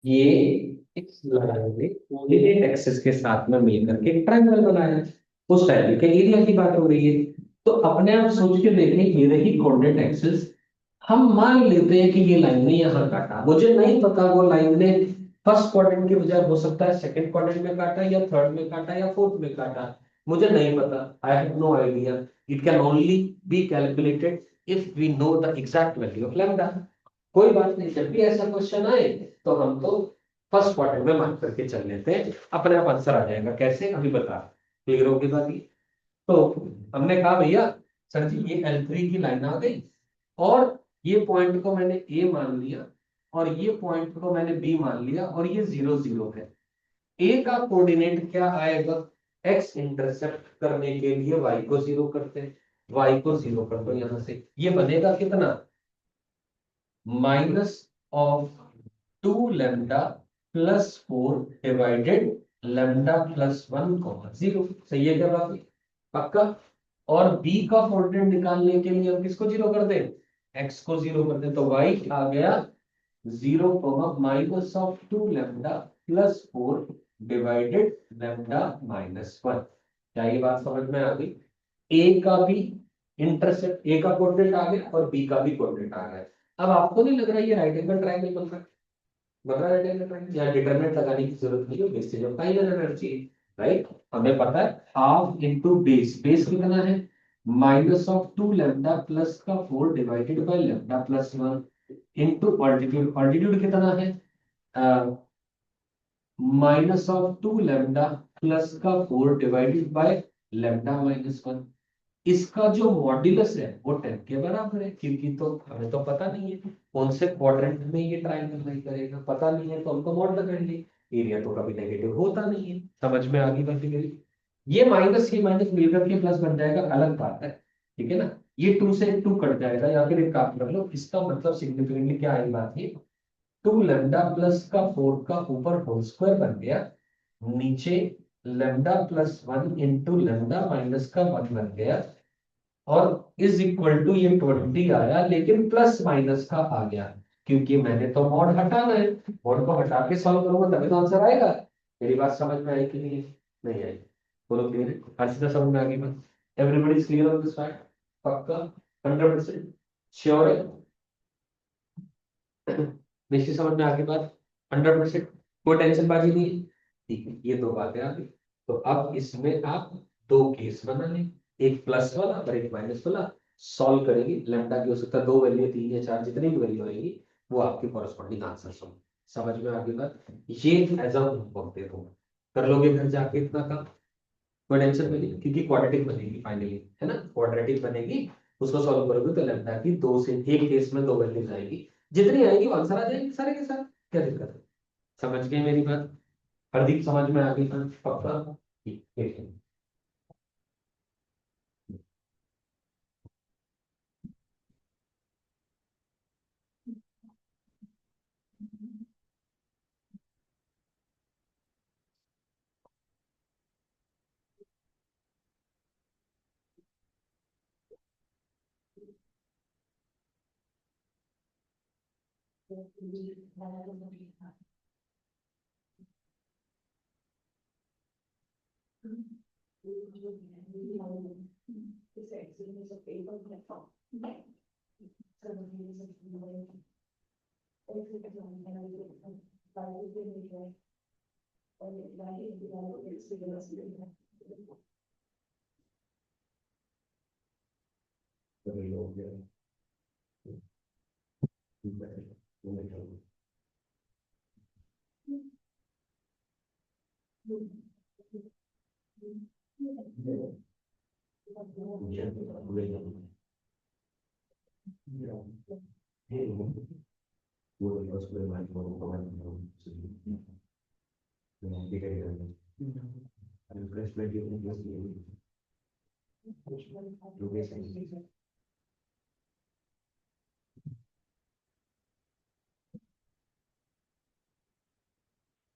ये इस लाइन ने कोऑर्डिनेट एक्सिस के साथ में मिलकर के एक ट्रायंगल बनाया है। उस टाइप के एरिया की बात हो रही है। तो अपने आप सोच के देखें, ये रही कोऑर्डिनेट एक्सिस। हम मान लेते हैं कि ये लाइन ने यहाँ काटा, मुझे नहीं पता वो लाइन ने फर्स्ट क्वाड्रेंट की बजाय हो सकता है सेकंड क्वाड्रेंट में काटा, या थर्ड में काटा, या फोर्थ में काटा। मुझे नहीं पता, I have no idea. It can only be calculated if we know the exact value of lambda. कोई बात नहीं, जब भी ऐसा क्वेश्चन आए तो हम तो फर्स्ट क्वाड्रेंट में मान करके चल लेते हैं, अपने आप आंसर आ जाएगा। कैसे, अभी बता। क्लियर होगी बात ये? तो हमने कहा भैया सर जी ये L3 की लाइन आ गई, और ये पॉइंट को मैंने ए मान लिया, और ये पॉइंट को मैंने बी मान लिया, और ये 0 0 है। ए का कोऑर्डिनेट क्या आएगा? एक्स इंटरसेप्ट करने के लिए वाई को 0 करते हैं, वाई को 0 कर दो यहां से, ये बनेगा कितना? Minus of 2 lambda plus 4 divided lambda plus 1 0। सही है क्या बात? पक्का। और बी का कोऑर्डिनेट निकालने के लिए हम किसको 0 कर दें? एक्स को 0 कर दें, तो वाई आ गया 0 minus of 2 lambda plus 4 divided lambda minus 1। क्या ये बात समझ में आ गई? ए का भी इंटरसेप्ट, ए का कोऑर्डिनेट आ गया और बी का भी कोऑर्डिनेट आ गया। अब आपको नहीं लग रहा ये राइट एंगल ट्रायंगल बन रहा है? बन रहा है राइट एंगल ट्रायंगल, यहाँ डिटरमिनेंट लगाने की जरूरत नहीं है, basis of final energy. Right, हमें पता है हाफ इनटू बेस, बेस कितना है? माइनस ऑफ 2 लैम्डा प्लस का 4 divided by lambda plus 1 into altitude, altitude कितना है? माइनस ऑफ 2 लैम्डा प्लस का 4 डिवाइडेड बाय लैम्डा माइनस 1। इसका जो मॉड्यूलस है वो 10 के बराबर है, क्योंकि तो हमें तो पता नहीं है कौन से क्वाड्रेंट में ये ट्रायंगल नहीं करेगा, पता नहीं है तो हमको मॉड लगा लेंगे। एरिया तो कभी नेगेटिव होता नहीं है। समझ में आ गई बात मेरी? ये माइनस मिलकर के प्लस बन जाएगा, अलग बात है। ठीक है ना? ये 2 से 2 कट जाएगा, या फिर एक काम कर लो, इसका मतलब सिग्निफिकेंटली क्या आई बात है? 2 लैम्डा प्लस का 4 का ऊपर होल स्क्वायर बन गया, नीचे lambda plus 1 into lambda minus का 1 बन गया, और इज इक्वल टू ये 20 आया, लेकिन प्लस माइनस का आ गया, क्योंकि मैंने तो मॉड हटाना है। मॉड को हटा के सॉल्व करूंगा तभी तो आंसर आएगा। मेरी बात समझ में आई कि नहीं? नहीं आई? बोलो क्लियर है? हर सीधा समझ में आ गई बात? Everybody is clear on this fact? पक्का? 100% श्योर है? निश्चित समझ में आ गई बात? 100%? कोई टेंशन बाजी नहीं है? ठीक है, ये दो बातें आ गई। तो अब इसमें आप दो केस बना लें, एक प्लस वाला और एक माइनस वाला। सॉल्व करेंगे, लैम्डा की हो सकता है 2 वैल्यू, 3 या 4, जितनी भी वैल्यू आएगी वो आपकी कॉरेस्पॉन्डिंग आंसर समझ में आ गई बात? ये एज अ होमवर्क दे दूंगा, कर लोगे घर जाके इतना काम। कोई टेंशन नहीं, क्योंकि क्वाड्रेटिक बनेगी फाइनली, है ना? क्वाड्रेटिक बनेगी, उसको सॉल्व करोगे तो लैम्डा की दो से एक केस में दो वैल्यूज आएगी, जितनी आएगी वो आंसर आ जाएगी सारे के साथ। क्या दिक्कत है? समझ गए मेरी बात? हरदीप समझ में आ गई ना? पक्का? ठीक है।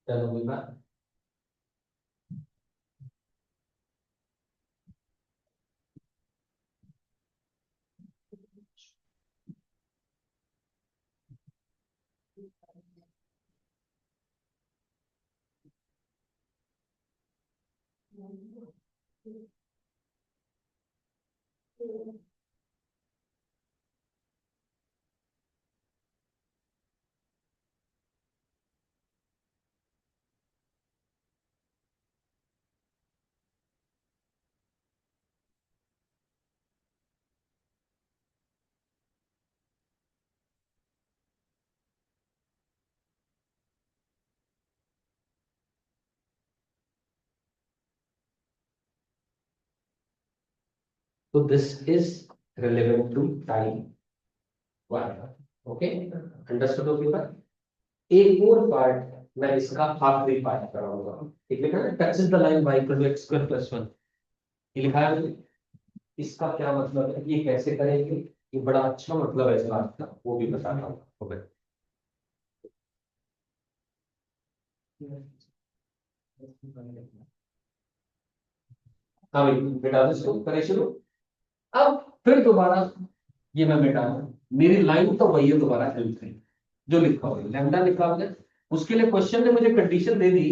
चलो कोई बात। तो this is relevant to time one. Okay, understood हो पीपल? एक और पार्ट मैं इसका आखिरी पार्ट कराऊंगा। ठीक लिखा है, touches the line y equal to x square plus 1। ये लिखा है मैंने। इसका क्या मतलब है, ये कैसे करेंगे, ये बड़ा अच्छा मतलब है इस बात का, वो भी बता रहा हूँ आपको मैं। हाँ भाई, बेटा दो शुरू करें शुरू। अब फिर दोबारा ये मैं मिटा रहा हूं। मेरी लाइन तो वही है दोबारा L3 जो लिखा हुआ है, लैम्डा लिखा हुआ है। उसके लिए क्वेश्चन ने मुझे कंडीशन दे दी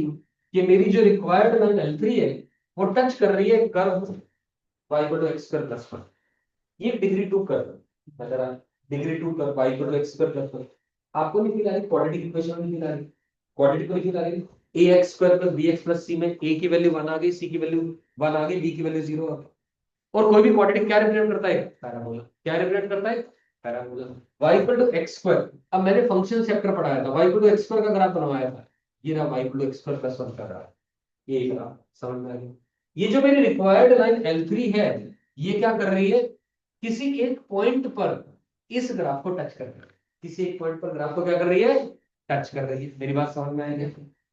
कि मेरी जो रिक्वायर्ड लाइन L3 है वो टच कर रही है curve y equal to x square plus 1। ये डिग्री 2 कर्व, अगर आप degree 2 curve y equal to x square plus 1 आपको नहीं मिला रही, क्वाड्रेटिक इक्वेशन नहीं मिला रही, क्वाड्रेटिक को नहीं मिला रही। ax square plus bx plus c में a की वैल्यू 1 आ गई, c की वैल्यू 1 आ गई, b की वैल्यू 0 आ गई। और कोई भी क्वाड्रेटिक क्या रिप्रेजेंट करता है, पैराबोला। क्या रिप्रेजेंट करता है, parabola. y equal to x square, अब मैंने फंक्शन चैप्टर पढ़ाया था, y equal to x square का ग्राफ बनवाया था। ये रहा y equal to x square plus 1 का ग्राफ, ये ग्राफ समझ में आ गया। ये जो मेरी रिक्वायर्ड लाइन L3 है, ये क्या कर रही है, किसी एक पॉइंट पर इस ग्राफ को टच कर रही है। किसी एक पॉइंट पर ग्राफ को क्या कर रही है, टच कर रही है। मेरी बात समझ में आएगी?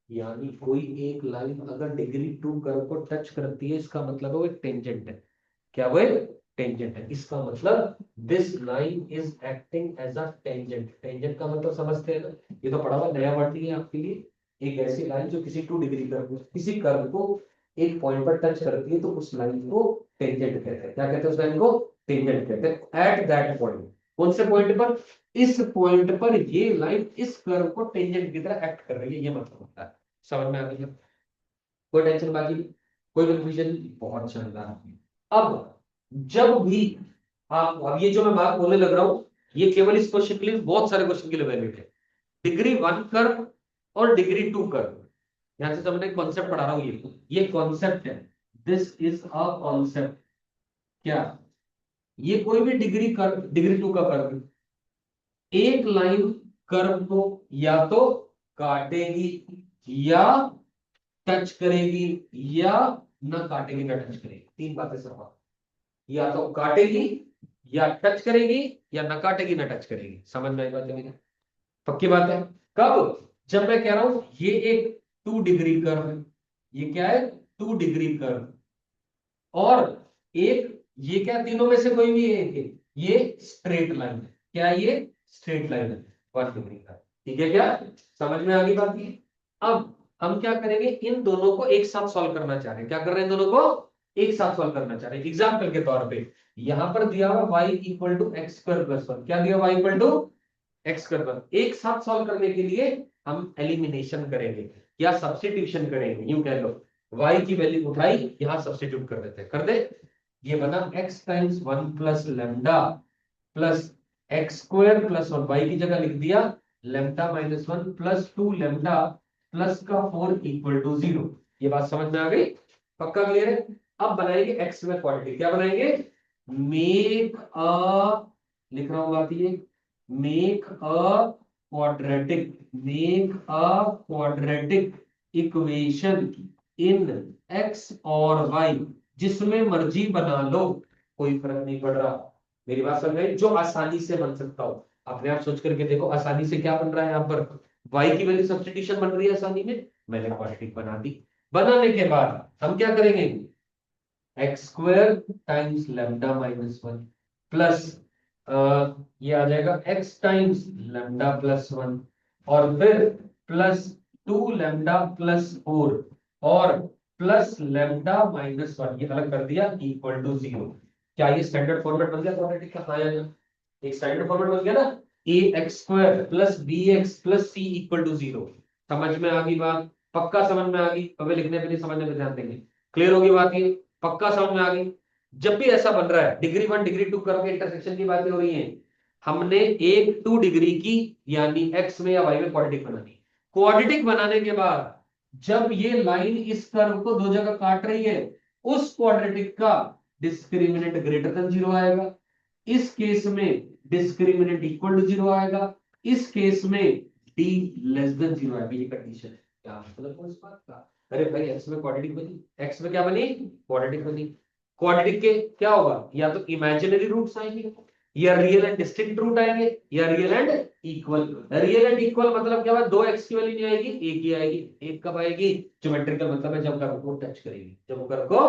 यानी कोई एक लाइन अगर डिग्री 2 कर्व को टच करती है, इसका मतलब है वो एक टेंजेंट है। क्या वो टेंजेंट है, इसका मतलब this line is acting as a tangent. Tangent का मतलब समझते हैं ना, ये तो पढ़ा हुआ नया वर्ड नहीं है आपके लिए। एक ऐसी लाइन जो किसी 2 डिग्री कर्व, किसी कर्व को एक पॉइंट पर टच करती है, तो उस लाइन को टेंजेंट कहते हैं। क्या कहते हैं उस लाइन को, टेंजेंट कहते हैं। एट दैट पॉइंट, कौन से पॉइंट पर, इस पॉइंट पर ये लाइन इस कर्व को टेंजेंट की तरह एक्ट कर रही है, ये मतलब होता है। समझ में आ गई? कोई टेंशन बाकी, कोई कंफ्यूजन? बहुत शानदार। अब जब भी आप, अब ये जो मैं बात बोलने लग रहा हूं, ये केवल इस क्वेश्चन के लिए, बहुत सारे क्वेश्चन के लिए वैलिड है। डिग्री 1 कर्व और डिग्री 2 कर्व, यहां से हमने कॉन्सेप्ट पढ़ा रहा हूं, ये कॉन्सेप्ट है। This is a concept. क्या, ये कोई भी डिग्री कर्व, डिग्री 2 का कर्व, एक लाइन कर्व को या तो काटेगी या टच करेगी, या ना काटेगी ना टच करेगी। तीन बातें सब, या तो काटेगी या टच करेगी, या ना काटेगी ना टच करेगी। समझ में आई बात मेरी? पक्की बात है। कब, जब मैं कह रहा हूं ये एक 2 डिग्री कर्व है, ये क्या है, 2 डिग्री कर्व, और एक, ये क्या, तीनों में से कोई भी एक है, ये स्ट्रेट लाइन है। क्या ये स्ट्रेट लाइन है, 1 डिग्री का। ठीक है, क्या समझ में आ गई बात ये? अब हम क्या करेंगे, इन दोनों को एक साथ सॉल्व करना चाह रहे हैं। क्या कर रहे हैं, दोनों को एक साथ सॉल्व करना चाह रहे हैं। एग्जाम्पल के तौर पे यहां पर दिया हुआ y equal to x square plus 1, क्या दिया, y equal to x square plus, एक साथ सॉल्व करने के लिए हम एलिमिनेशन करेंगे या सब्स्टिट्यूशन करेंगे। यूं कह लो, y की वैल्यू उठाई, यहां सब्स्टिट्यूट कर देते हैं, कर दे। ये बना x times 1 plus lambda plus x square plus 1, y की जगह लिख दिया lambda minus 1 plus 2 lambda plus का 4 इक्वल टू 0। ये बात समझ में आ गई? पक्का क्लियर है? अब बनाएंगे एक्स में क्वाड्रेटिक। क्या बनाएंगे, मेक अ, लिख रहा हूं बात ये, make a quadratic, make a quadratic equation in x और वाई, जिसमें मर्जी बना लो, कोई फर्क नहीं पड़ रहा। मेरी बात समझ में? जो आसानी से बन सकता हो। अपने आप सोच करके देखो, आसानी से क्या बन रहा है, यहाँ पर y की वैल्यू सब्स्टिट्यूशन बन रही है आसानी में, मैंने क्वाड्रेटिक बना दी। बनाने के बाद हम क्या करेंगे, x square times lambda minus 1 plus ये आ जाएगा एक्स टाइम्स लैम्डा प्लस 1, और फिर प्लस 2 लैम्डा प्लस 4, और प्लस लैम्डा माइनस 1, ये अलग कर दिया, इक्वल टू 0। क्या ये स्टैंडर्ड फॉर्मेट बन गया क्वाड्रेटिक का? हाँ या ना? एक स्टैंडर्ड फॉर्मेट बन गया ना, A X square plus B X plus C equal to 0। समझ में आ गई बात? पक्का समझ में आ गई? कभी लिखने पे नहीं, समझने पे ध्यान देंगे। क्लियर होगी बात ये? पक्का समझ में आ गई? जब भी ऐसा बन रहा है डिग्री 1 डिग्री 2 कर्व के इंटरसेक्शन की बातें हो रही हैं, हमने एक 2 डिग्री की यानी एक्स में या वाई में क्वाड्रेटिक बनानी। क्वाड्रेटिक बनाने के बाद जब ये लाइन इस कर्व को दो जगह काट रही है, उस क्वाड्रेटिक का डिस्क्रिमिनेंट ग्रेटर देन जीरो आएगा। इस केस में डिस्क्रिमिनेंट इक्वल टू जीरो आएगा। इस केस में डी लेस देन जीरो आएगा। ये कंडीशन है। क्या मतलब इस बात का? अरे भाई एक्स में क्वाड्रेटिक बनी, एक्स में क्या बनी? क्वाड्रेटिक बनी। क्वाड्रेटिक के क्या होगा? या तो इमेजिनरी रूट्स आएंगे, या रियल एंड डिस्टिंक्ट रूट आएंगे, या real and equal. Real and equal मतलब क्या है? दो एक्स की वैल्यू नहीं आएगी, एक ही आएगी। एक कब आएगी? ज्योमेट्रिकल मतलब है जब कर्व को टच करेगी, जब वो कर्व को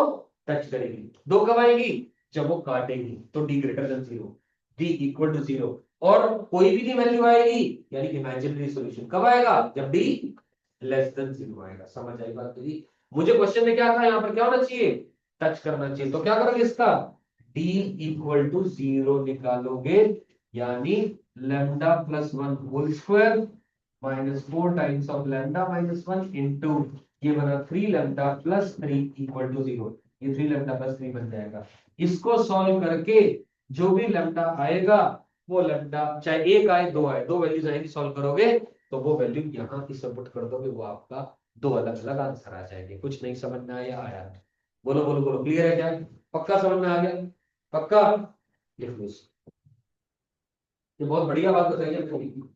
टच करेगी। दो कब आएगी? जब वो काटेगी। तो d greater than zero, d equal to zero. और कोई भी नहीं वैल्यू आएगी, यानी इमेजिनरी सॉल्यूशन कब आएगा? जब डी लेस देन जीरो आएगा। समझ आई बात मेरी? मुझे क्वेश्चन में क्या था, यहाँ पर क्या होना चाहिए? टच करना चाहिए। तो क्या करोगे इसका? d इक्वल टू जीरो निकालोगे, यानी lambda plus one whole square minus 4 times of lambda minus one into ये बना 3 lambda plus 3 equal to zero. ये 3 लैम्डा प्लस 3 बन जाएगा। इसको सॉल्व करके जो भी लैम्डा आएगा, वो लैम्डा चाहे एक आए दो आए, दो वैल्यूज आएंगी, सॉल्व करोगे तो वो वैल्यू यहाँ की सबमिट कर दोगे, वो आपका दो अलग अलग आंसर आ जाएंगे। कुछ नहीं समझ में आया? आया? बोलो बोलो बोलो, क्लियर है क्या? पक्का समझ में आ गया? पक्का? लिख लो इसको। ये बहुत बढ़िया बात बताई है आपने।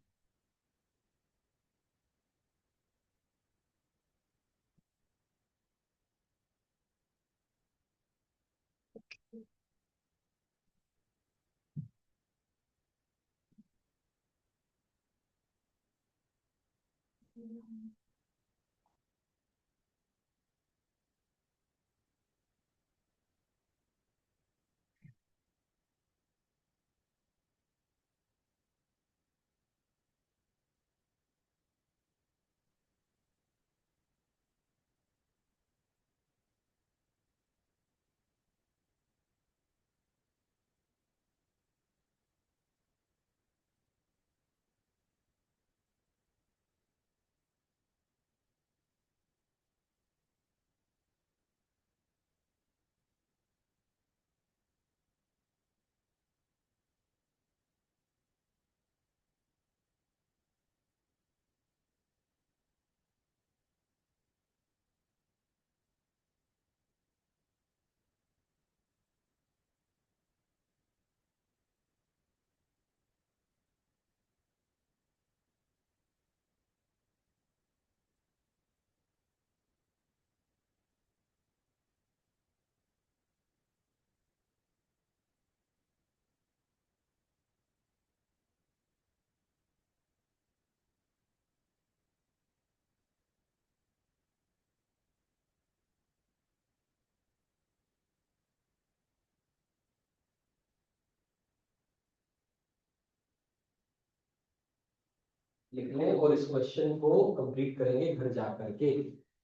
लिख लें और इस क्वेश्चन को कंप्लीट करेंगे घर जा करके,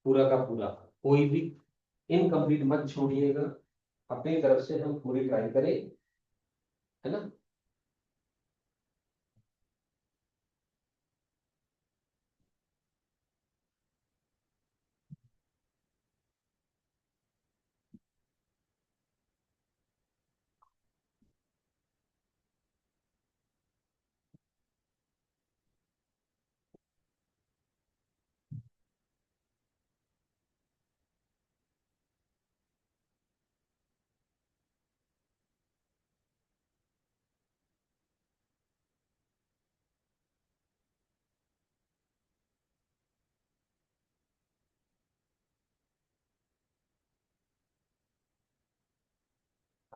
पूरा का पूरा। कोई भी इनकम्प्लीट मत छोड़िएगा। अपनी तरफ से हम पूरी ट्राई करें, है ना?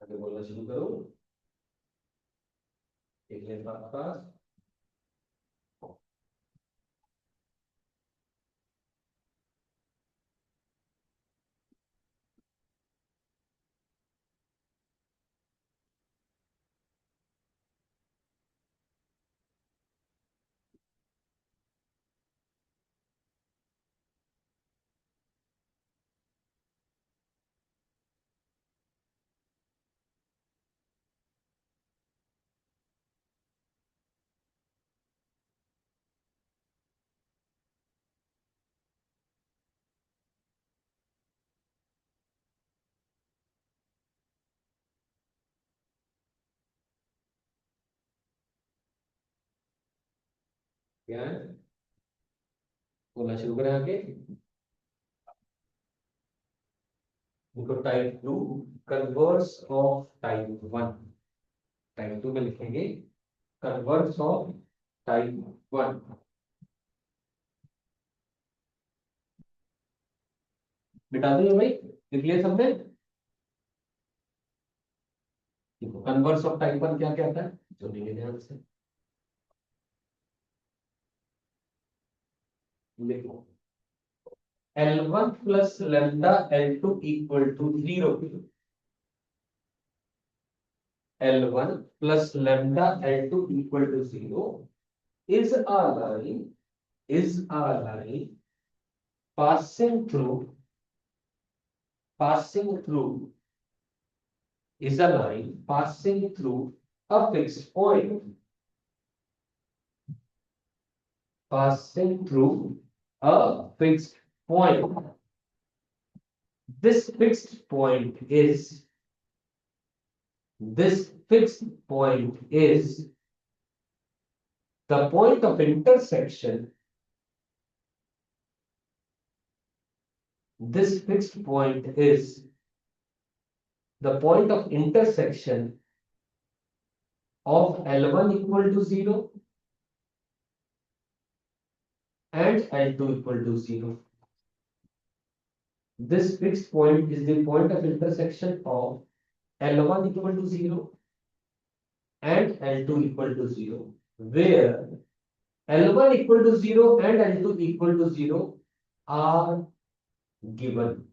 आगे बोलना शुरू करो। एक लें पास। क्या है, बोलना शुरू करें आगे। देखो type 2 converse of type 1, type 2 में लिखेंगे कन्वर्स ऑफ टाइप 1। मिटा दो ये भाई, लिख लिया सबने। कन्वर्स ऑफ टाइप 1 क्या कहता है, जो नहीं ध्यान से लिखो। L1 plus lambda L2 equal to 0। L1 plus lambda L2 equal to 0 is a line passing through is a line passing through a fixed point, passing through a fixed point. This fixed point is the point of intersection. This fixed point is the point of intersection of L1 equal to 0 and L2 equal to 0. This fixed point is the point of intersection of L1 equal to 0 and L2 equal to 0, where L1 equal to 0 and L2 equal to 0 are given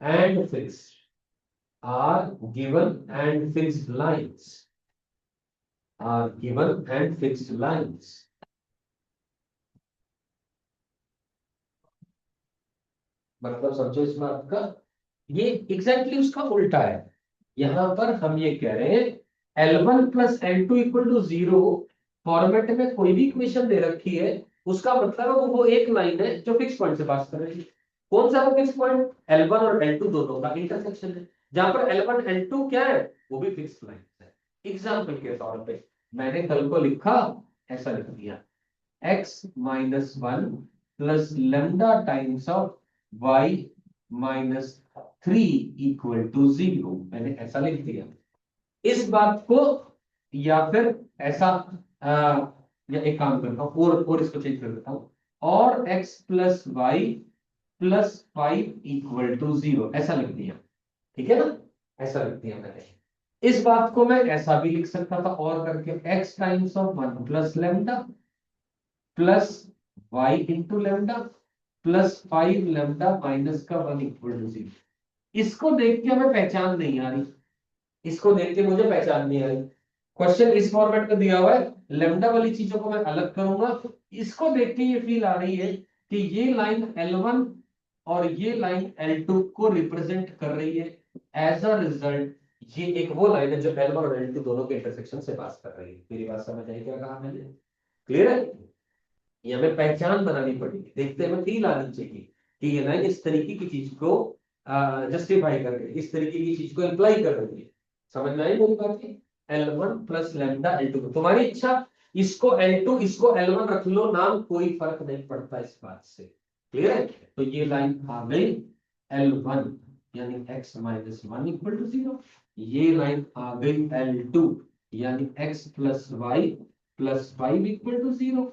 and fixed, lines, मतलब समझो इस बात का, ये exactly उसका उल्टा है। यहां पर हम ये कह रहे हैं L1 plus L2 equal to 0 format में कोई भी इक्वेशन दे रखी है, उसका मतलब है वो एक लाइन है जो फिक्स पॉइंट से पास कर रही है। कौन सा वो फिक्स पॉइंट, L1 और L2 दोनों का इंटरसेक्शन है, जहां पर L1 L2 क्या है, वो भी फिक्स लाइन है। एग्जाम्पल के तौर पे मैंने कल को लिखा, ऐसा लिख दिया x minus 1 plus lambda times of y minus 3 equal to 0, मैंने ऐसा लिख दिया। इस बात को या फिर ऐसा या एक काम करता हूं और इसको चेंज कर देता हूं, और x plus y plus 5 equal to 0 ऐसा लिख दिया, ठीक है ना, ऐसा लिख दिया मैंने। इस बात को मैं ऐसा भी लिख सकता था और करके x times of 1 plus lambda plus y into lambda plus 5 lambda minus का 1 इक्वल टू 0। इसको देख के हमें पहचान नहीं आ रही, इसको देख के मुझे पहचान नहीं आ रही। क्वेश्चन इस फॉर्मेट में दिया हुआ है, लेमडा वाली चीजों को मैं अलग करूंगा, इसको देख के ये फील आ रही है कि ये लाइन L1 और ये लाइन L2 को रिप्रेजेंट कर रही है। एज अ रिजल्ट ये एक वो लाइन है जो L1 और L2 दोनों के इंटरसेक्शन से पास कर रही है। मेरी बात समझ आई क्या कहा मैंने, क्लियर है? ये हमें पहचान बनानी पड़ेगी, देखते हमें फील आनी चाहिए कि ये लाइन इस तरीके की चीज को जस्टिफाई कर रही है, इस तरीके की चीज को इंप्लाई कर रही है। समझ में आई मेरी बात की? L1 प्लस लेमडा L2, तुम्हारी इच्छा, इसको L2 इसको L1 रख लो, नाम कोई फर्क नहीं पड़ता इस बात से, क्लियर है? तो ये लाइन आ गई L1 यानी x माइनस 1 इक्वल टू 0, ये लाइन आ गई L2 यानी x plus y plus 5 equal to 0,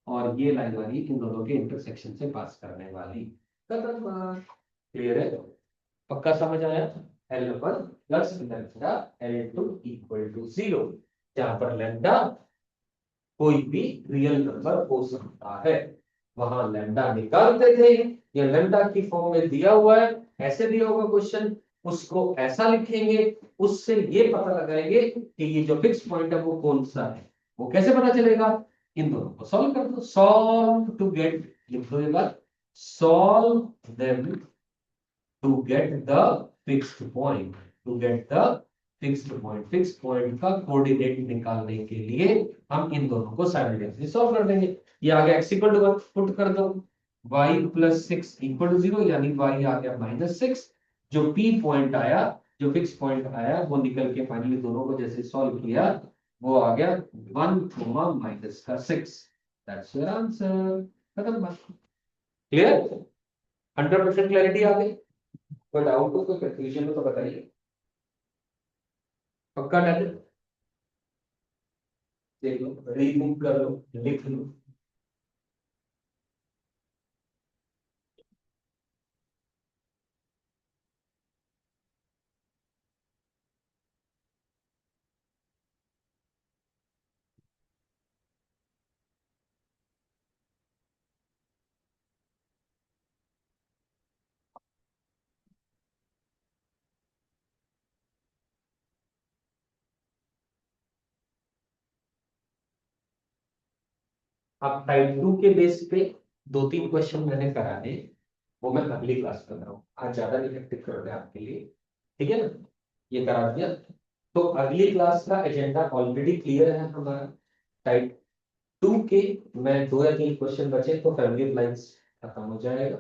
और ये लाइन वाली इन दोनों के इंटरसेक्शन से पास करने वाली। क्लियर है? पक्का समझ आया? L1 plus lambda L2 equal to 0, जहां पर लेमडा कोई भी रियल नंबर हो सकता है, वहां लेमडा निकालते थे, या लेमडा की फॉर्म में दिया हुआ है, ऐसे दिया होगा क्वेश्चन, उसको ऐसा लिखेंगे, उससे ये पता लगाएंगे कि ये जो फिक्स पॉइंट है वो कौन सा है। वो कैसे पता चलेगा? इन दोनों को सॉल्व कर दो, सॉल्व टू गेट, लिख दो एक बार, solve them to get the fixed point, to get the fixed point. Fixed point का कोऑर्डिनेट निकालने के लिए हम इन दोनों को साइमल्टेनियसली सॉल्व कर देंगे। ये आ गया x इक्वल टू 1 पुट कर दो, y प्लस 6 इक्वल टू 0 यानी y आ गया माइनस 6। जो p पॉइंट आया, जो फिक्स पॉइंट आया वो निकल के फाइनली दोनों को जैसे सॉल्व किया वो आ गया 1 - दैट्स योर आंसर। खत्म बात। क्लियर? 100% क्लैरिटी आ गई? कोई डाउट हो, कोई कंफ्यूजन हो तो बताइए। पक्का डन? देख लो, रीबुक कर लो, लिख लो। अब टाइप 2 के बेस पे 2-3 क्वेश्चन मैंने कराने, वो मैं अगली क्लास कर रहा हूँ, आज ज्यादा नहीं हेक्टिक कर रहे आपके लिए। ठीक है ना? ये करा दिया। तो अगली क्लास का एजेंडा ऑलरेडी क्लियर है हमारा। टाइप 2 के मैं 2 या 3 क्वेश्चन बचे तो फैमिली लाइंस खत्म हो जाएगा,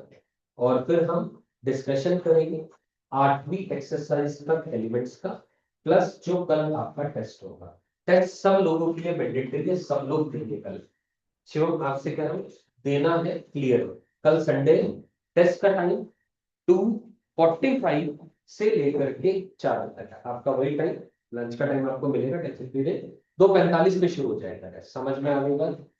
और फिर हम डिस्कशन करेंगे 8वीं एक्सरसाइज तक एलिमेंट्स का, प्लस जो कल आपका टेस्ट होगा। टेस्ट सब लोगों के लिए मैंडेटरी है, सब लोग देंगे कल। शिवम आपसे कह रहा हूँ, देना है क्लियर। कल संडे, टेस्ट का टाइम 2:45 से लेकर के 4 तक है आपका, वही टाइम। लंच का टाइम आपको मिलेगा टेस्ट पीरियड 2:45 पे शुरू हो जाएगा। समझ में आ गई बात?